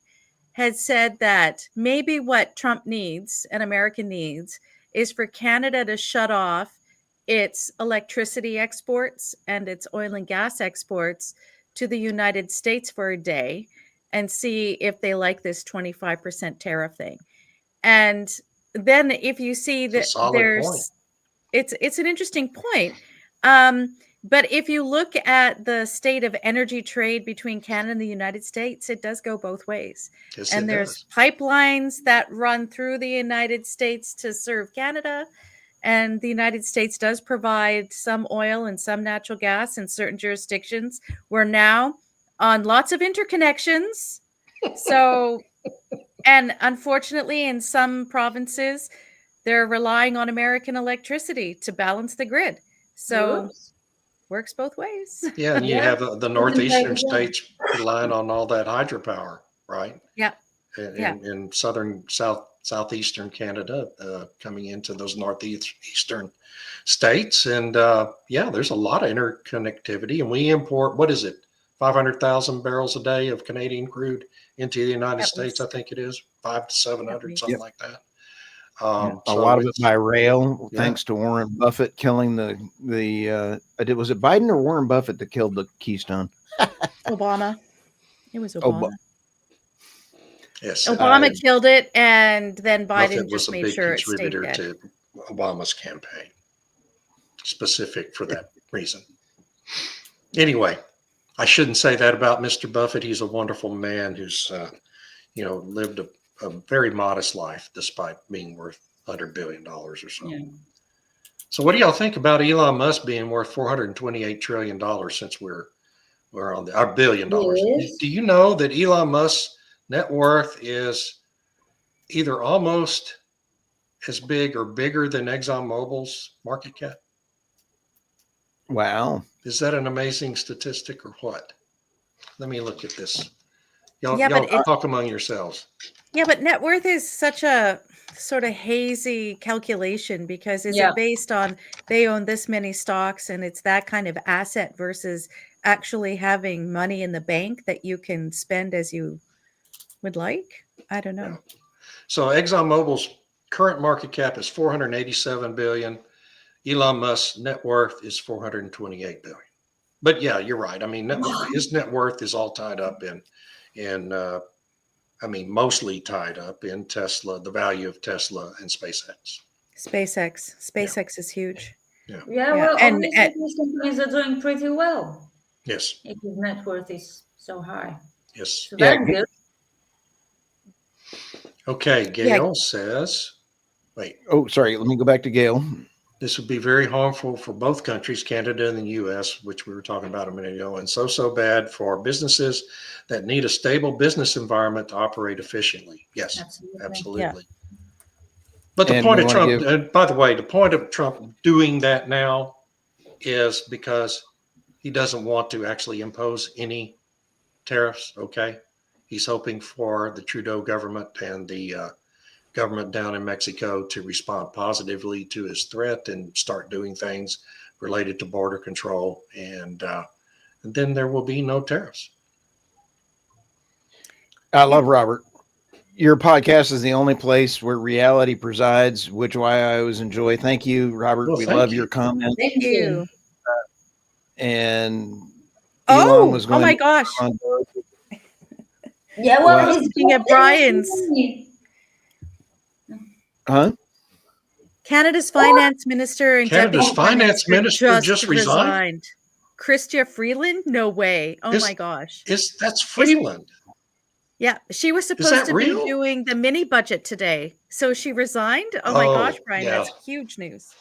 had said that maybe what Trump needs and America needs is for Canada to shut off its electricity exports and its oil and gas exports to the United States for a day and see if they like this 25% tariff thing. And then if you see that there's, it's an interesting point. But if you look at the state of energy trade between Canada and the United States, it does go both ways. Yes, And it there's does. pipelines that run through the United States to serve Canada. And the United States does provide some oil and some natural gas in certain jurisdictions. We're now on lots of interconnections. So, and unfortunately, in some provinces, they're relying on American electricity to balance the grid. So, Whoops. works both ways. Yeah, and you Yeah. have the northeastern Yeah. states relying on all that hydropower, right? Yeah. In southeastern Canada, coming into those northeastern states, and there's a lot of interconnectivity, and we import, what is it, 500,000 barrels a day of Canadian crude into the United States. I think it is 500 to 700, something like that. A So lot of it by rail, Yeah. thanks to Warren Buffett killing was it Biden or Warren Buffett that killed the Keystone? Obama. It was Obama. Yes, Obama killed it, and then Biden Buffett was just a made big sure it stayed contributor dead. to Obama's campaign, specific for that reason. Anyway, I shouldn't say that about Mr. Buffett. He's a wonderful man who's, lived a very modest life despite being worth $100 billion or so. Yeah. So what do y'all think about Elon Musk being worth $428 trillion since we're on our $1 billion? Yes. Do you know that Elon Musk's net worth is either almost as big or bigger than ExxonMobil's market cap? Wow. Is that an amazing statistic or what? Let me look at this. Y'all, Yeah, but y'all it- talk among yourselves. Yeah, but net worth is such a sort of hazy calculation because is Yeah. it based on they own this many stocks and it's that kind of asset versus actually having money in the bank that you can spend as you would like? I don't know. So ExxonMobil's current market cap is 487 billion. Elon Musk's net worth is 428 billion. But yeah, you're right. I mean, his net worth is all tied up mostly tied up in Tesla, the value of Tesla and SpaceX. SpaceX is huge. Yeah, Yeah, well, and obviously these companies are doing pretty well Yes, if his net worth is so high. yes. So Yeah. that's good. Okay, Gail says, wait, Oh, sorry. Let me go back to Gail. this would be very harmful for both countries, Canada and the US, which we were talking about a minute ago, and so bad for businesses that need a stable business environment to operate efficiently. Yes, Absolutely. absolutely. But the And point we of wanna Trump, give- and by the way, the point of Trump doing that now is because he doesn't want to actually impose any tariffs. Okay. He's hoping for the Trudeau government and the government down in Mexico to respond positively to his threat and start doing things related to border control. And then there will be no tariffs. I love Robert. Your podcast is the only place where reality presides, which why I always enjoy. Thank you, Robert. Well, we thank love you. your comments. Thank you. you. And Oh, was oh going my to- gosh. Yeah, Well, well, he's looking at good. Brian's. Huh? Canada's finance minister and Canada's deputy finance minister just resigned? Chrystia Freeland? No way. Oh Is- my gosh. That's Freeland. Yeah, she was that supposed to real? be doing the mini budget today. So she resigned? Oh my gosh, Oh, Brian, yeah. that's huge news.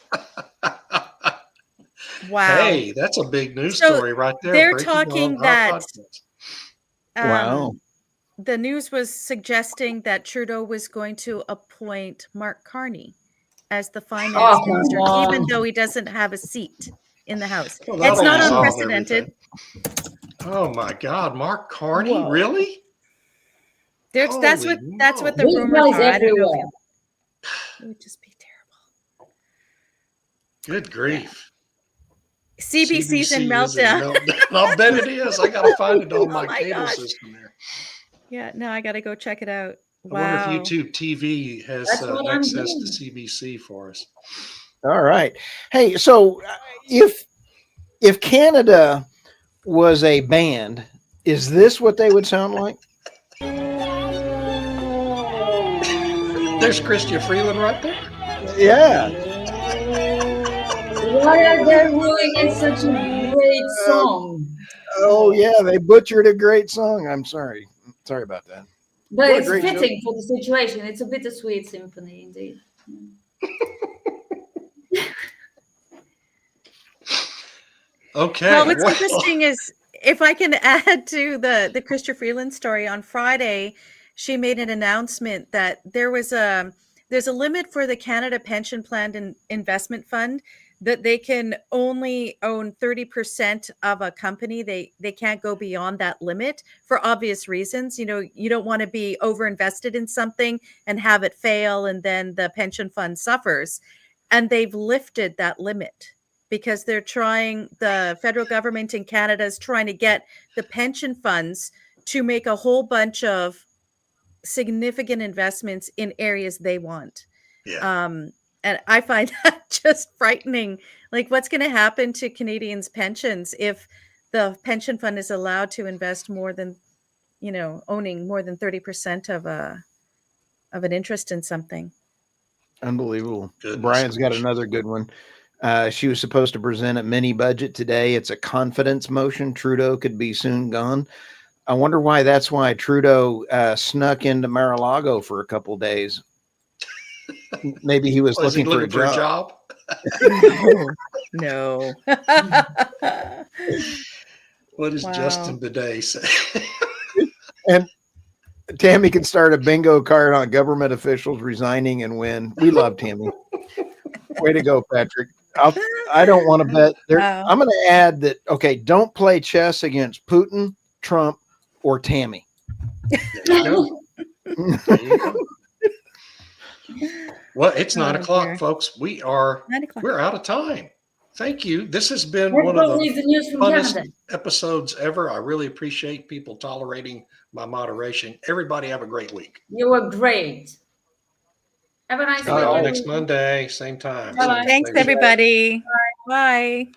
Wow. Hey, that's a big news So story right there. they're breaking talking on our that- podcast. Wow. The news was suggesting that Trudeau was going to appoint Mark Carney as the finance Oh, minister, come even on. though he doesn't have a seat in the House. Well, It's that'll not resolve unprecedented. everything. Oh my God, Mark Carney, Whoa. really? That's Holy what the This rumors guy's are. I don't know everywhere. if it would just be terrible. Good grief. CBC's in CBC is meltdown. I'll bet it is. I gotta find it on Oh my my cable gosh. system there. Yeah, no, I got to go check it out. I Wow. wonder if YouTube TV has That's what I'm access doing. to CBC for us. All right. Hey, so if Canada was a band, is this what they would sound like? There's Chrystia Freeland right there. Yeah. Why are they ruining such a great song? Oh yeah, they butchered a great song. I'm sorry. Sorry about that. But What a it's great fitting for the situation. It's a bittersweet symphony, indeed. Okay. Well, what's well, interesting is if I can add to the Chrystia Freeland story, on Friday, she made an announcement that there's a limit for the Canada Pension Plan and Investment Fund that they can only own 30% of a company. They can't go beyond that limit for obvious reasons. You know, you don't want to be overinvested in something and have it fail and then the pension fund suffers. And they've lifted that limit because the federal government in Canada is trying to get the pension funds to make a whole bunch of significant investments in areas they want. yeah. And I find that just frightening. Like, what's going to happen to Canadians' pensions if the pension fund is allowed to invest more than, owning more than 30% of an interest in something? Unbelievable. Goodness Brian's got gracious. another good one. She was supposed to present a mini budget today. It's a confidence motion. Trudeau could be soon gone. I wonder why. That's why Trudeau snuck into Mar-a-Lago for a couple days. Maybe he was Was he looking for a job. No. What does Wow. Justin Bidet say? Tammy can start a bingo card on government officials resigning and win. We love Tammy. Way to go, Patrick. I don't want to bet. Wow. I'm going to add that, okay, don't play chess against Putin, Trump, or Tammy. There you go. There you go. Well, it's 9 Oh, o'clock, dear. folks. 9 o'clock. We're out of time. Thank you. This has been Let's one go of read the the news from funnest Canada. episodes ever. I really appreciate people tolerating my moderation. Everybody have a great week. You were great. Have a nice See you all weekend. next Monday, same time. Bye-bye. same Thanks, station. everybody. Bye.